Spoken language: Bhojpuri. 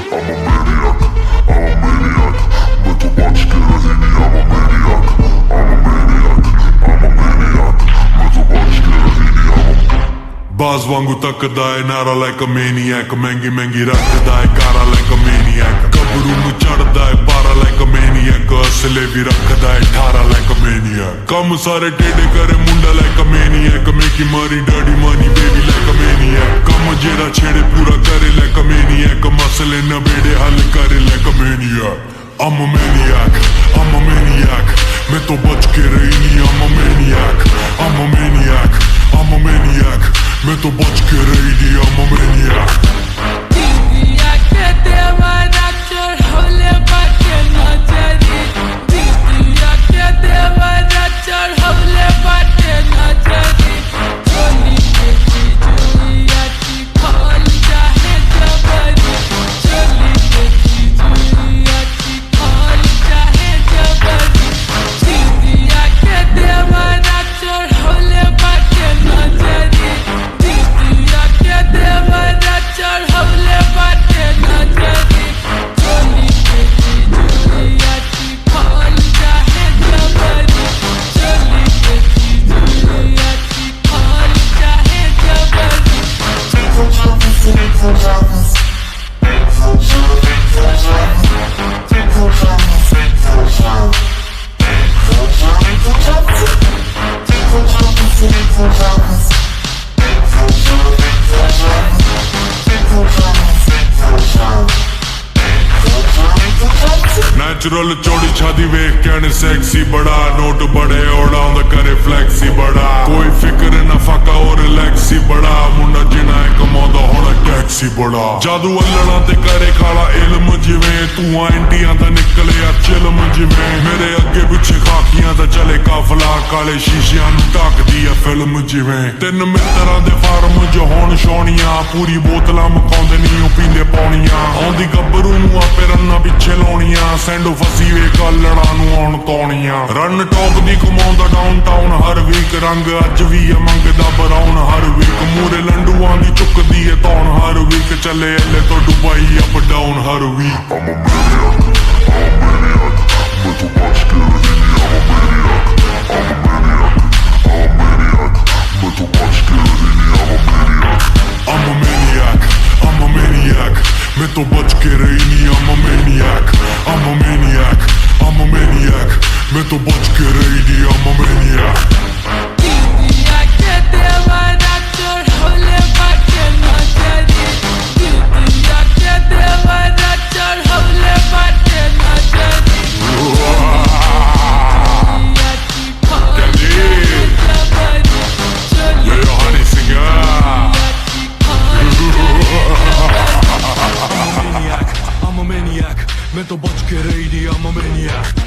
बाज वांगू तकदा है नारा like a maniac, महंगी महंगी रखदा है कारा like a maniac, कबरू नू चढ़दा है पारा like a maniac, असले भी रखदा है ठारा like a maniac, कम सारे टेढ़े करे मुंडा like a maniac, मेकी मारी डैडी मानी बेबी like a maniac, कम जेड़ा छेड़े पूरा करे like a maniac, मसले न बेड़े हल करे like a maniac. I'm a maniac, I'm a maniac, मैं तो बच के रही नहीं. I'm a maniac, I'm a maniac, I'm a maniac, मैं तो बच के रही नहीं. I'm a maniac. नेचुरल चौड़ी छादी वेख कहने सेक्सी बड़ा, नोट बड़े उड़ाउंदा करे फ्लैक्सी बड़ा, कोई फिक्र न फाका और रिलैक्सी बड़ा, मुंडा जिना है कमाउंदा होना टैक्सी बड़ा, जादू अल्लड़ा ते करे काला इल्म जिवें, तू इंडिया दा निकले आ चिल्म जिवें, मेरे अगे पिछे खाकियां दा चले काफला, काले शीशियां नू ढकदी आ फिल्म जिवें, तिन मित्तरां दे फार्म जो होण छौणियां, पूरी बोतलां मकाउंदे नी ओ पींदे पौणियां, आउंदी गब्बरू नू आपे रन्ना पिछे लाउणियां, सैंडो फसी वे कल्लड़ा नू आउण तौणियां, रन टॉप दी घुमाउंदा डाउन टाउन हर वीक, रंग अज भी है मंगदा ब्राउन हर वीक, मूरे लंडुआं दी चुकदी है तौण हर वीक, चले एले तो दुबई अप डाउन हर week. I'm a maniac, I'm a maniac, मैं तो बच के रही नहीं. I'm a maniac, I'm a maniac, मैं तो बच के रही नहीं. I'm a maniac, I'm a maniac, मैं तो बच के रही नहीं. I'm a maniac, I'm a maniac, I'm a maniac, मैं तो बच के रही नहीं. I'm a maniac. मैं तो बच के रही थी. I'm a maniac.